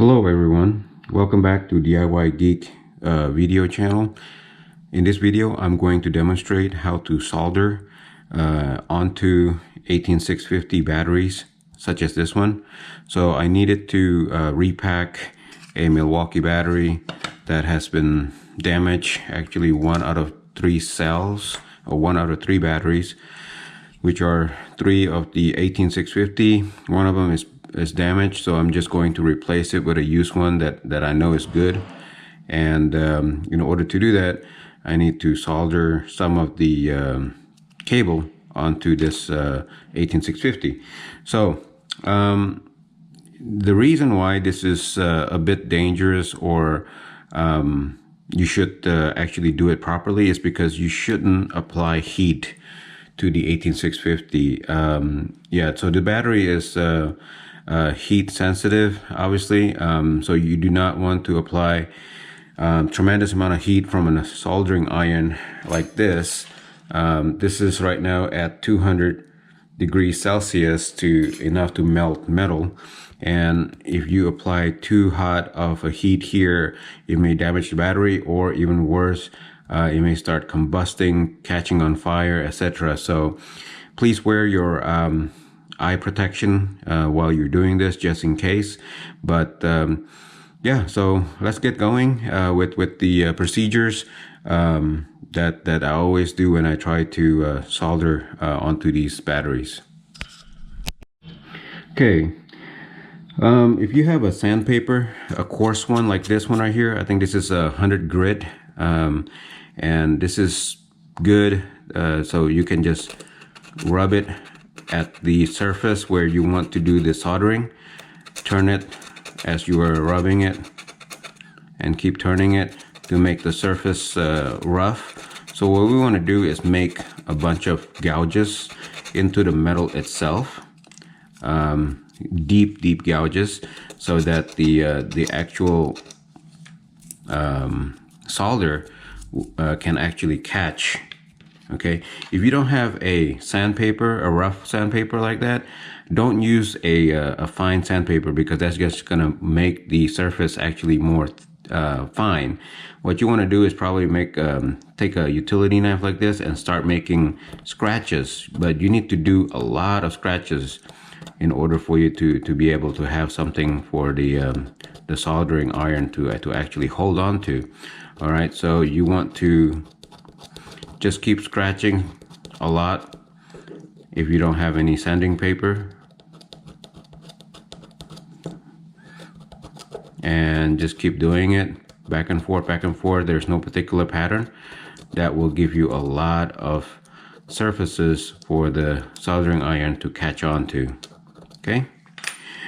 Hello everyone, welcome back to DIY Geek video channel. In this video I'm going to demonstrate how to solder onto 18650 batteries such as this one. So I needed to repack a Milwaukee battery that has been damaged, actually 1 out of 3 cells or 1 out of 3 batteries, which are 3 of the 18650. One of them is damaged, so I'm just going to replace it with a used one that I know is good. And in order to do that, I need to solder some of the cable onto this 18650. So the reason why this is a bit dangerous, or you should actually do it properly, is because you shouldn't apply heat to the 18650. Yeah, so the battery is heat sensitive, obviously, so you do not want to apply tremendous amount of heat from a soldering iron like this. This is right now at 200 degrees Celsius, enough to melt metal, and if you apply too hot of a heat here, it may damage the battery, or even worse, it may start combusting, catching on fire, etc. So please wear your eye protection while you're doing this, just in case. But yeah, so let's get going with the procedures that I always do when I try to solder onto these batteries. Okay, if you have a sandpaper, a coarse one like this one right here, I think this is 100 grit, and this is good, so you can just rub it at the surface where you want to do the soldering. Turn it as you are rubbing it, and keep turning it to make the surface rough. So what we want to do is make a bunch of gouges into the metal itself, deep gouges, so that the actual solder can actually catch. Okay, if you don't have a sandpaper, a rough sandpaper like that, don't use a fine sandpaper, because that's just gonna make the surface actually more fine. What you want to do is probably take a utility knife like this and start making scratches, but you need to do a lot of scratches in order for you to be able to have something for the soldering iron to actually hold on to. All right, so you want to just keep scratching a lot if you don't have any sanding paper, and just keep doing it back and forth, back and forth. There's no particular pattern. That will give you a lot of surfaces for the soldering iron to catch on to. Okay,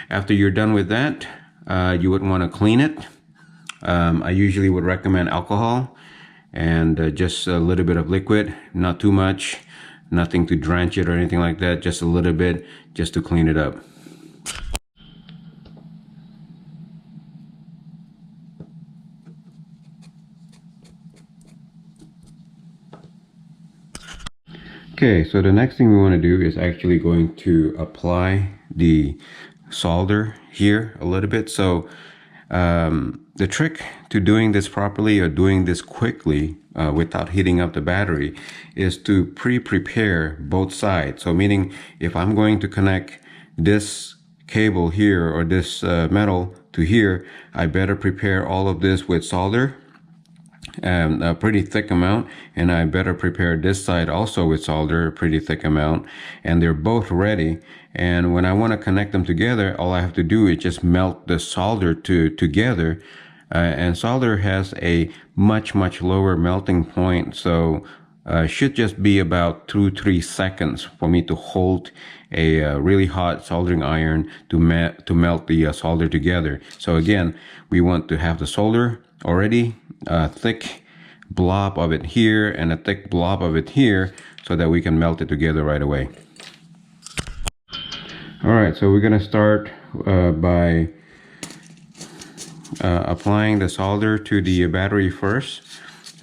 after you're done with that, you would want to clean it. I usually would recommend alcohol and just a little bit of liquid, not too much, nothing to drench it or anything like that, just a little bit, just to clean it up. Okay, so the next thing we want to do is actually going to apply the solder here a little bit. So the trick to doing this properly, or doing this quickly without heating up the battery, is to prepare both sides. So meaning, if I'm going to connect this cable here, or this metal to here, I better prepare all of this with solder, a pretty thick amount, and I better prepare this side also with solder, a pretty thick amount, and they're both ready. And when I want to connect them together, all I have to do is just melt the solder together, and solder has a much lower melting point, so should just be about 2-3 seconds for me to hold a really hot soldering iron to melt the solder together. So again, we want to have the solder already, a thick blob of it here and a thick blob of it here, so that we can melt it together right away. All right, so we're gonna start by applying the solder to the battery first.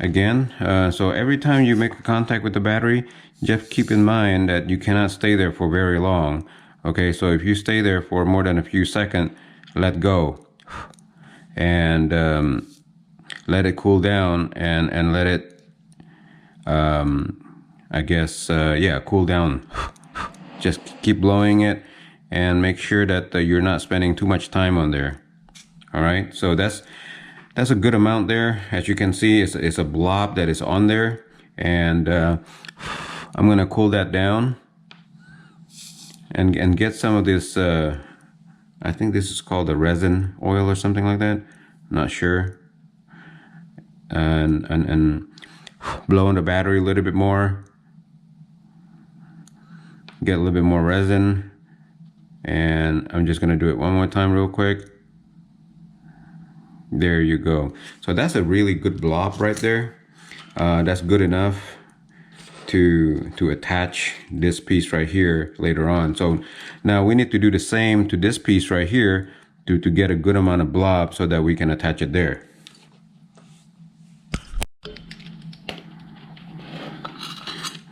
Again, so every time you make a contact with the battery, just keep in mind that you cannot stay there for very long. Okay, so if you stay there for more than a few seconds, let go. and let it cool down, and let it, I guess, yeah, cool down. Just keep blowing it and make sure that you're not spending too much time on there. All right, so that's a good amount there. As you can see, it's a blob that is on there, and I'm gonna cool that down and get some of this, I think this is called a resin oil or something like that, not sure, and blow on the battery a little bit more, get a little bit more resin, and I'm just gonna do it one more time real quick. There you go. So that's a really good blob right there. That's good enough to attach this piece right here later on. So now we need to do the same to this piece right here to get a good amount of blob so that we can attach it there.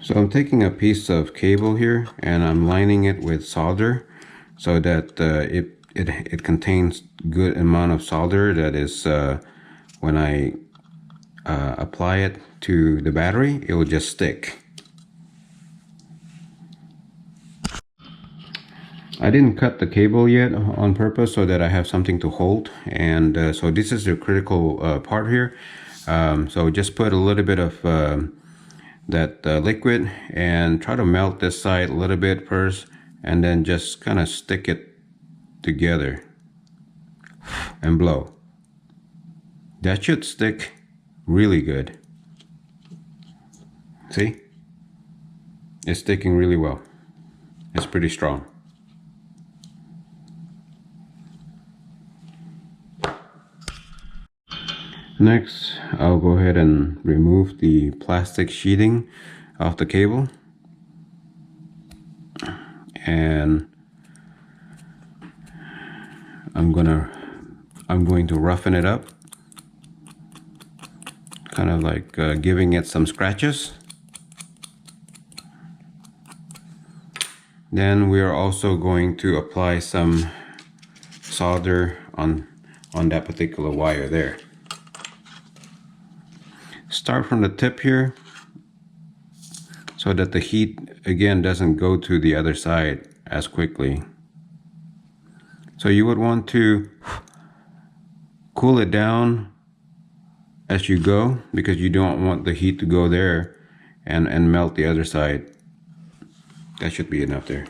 So I'm taking a piece of cable here and I'm lining it with solder so that it contains good amount of solder that is, when I apply it to the battery, it will just stick. I didn't cut the cable yet on purpose so that I have something to hold, and so this is the critical part here. So just put a little bit of that liquid and try to melt this side a little bit first, and then just kind of stick it together and blow. That should stick really good. See? It's sticking really well. It's pretty strong. Next, I'll go ahead and remove the plastic sheeting off the cable, and I'm going to roughen it up, kind of like giving it some scratches. Then we are also going to apply some solder on that particular wire there. Start from the tip here so that the heat again doesn't go to the other side as quickly. So you would want to cool it down as you go, because you don't want the heat to go there and melt the other side. That should be enough there.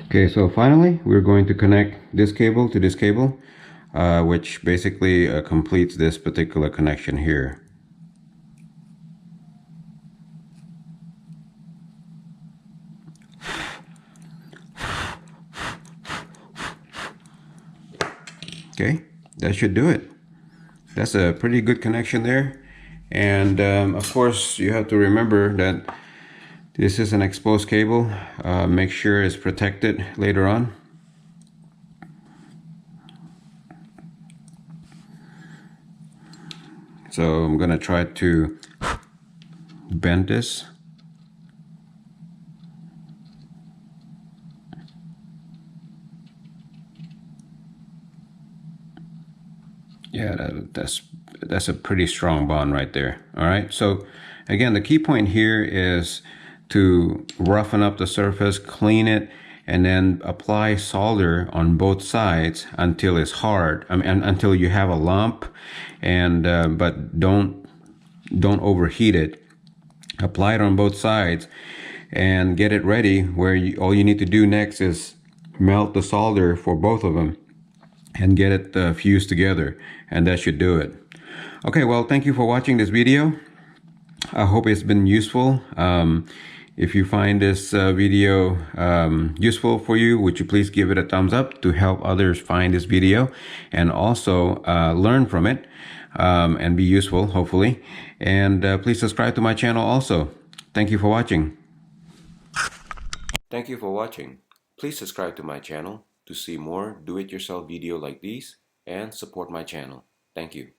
Okay, so finally we're going to connect this cable to this cable, which basically completes this particular connection here. Okay, that should do it. That's a pretty good connection there. And of course you have to remember that this is an exposed cable. Make sure it's protected later on. So I'm gonna try to bend this. Yeah, that's a pretty strong bond right there. All right, so again, the key point here is to roughen up the surface, clean it, and then apply solder on both sides until it's hard. I mean, until you have a lump, and but don't overheat it. Apply it on both sides and get it ready, where all you need to do next is melt the solder for both of them and get it fused together, and that should do it. Okay, well, thank you for watching this video. I hope it's been useful. If you find this video useful for you, would you please give it a thumbs up to help others find this video, and also learn from it and be useful, hopefully. And please subscribe to my channel also. Thank you for watching. Thank you for watching. Please subscribe to my channel to see more do-it-yourself video like these and support my channel. Thank you.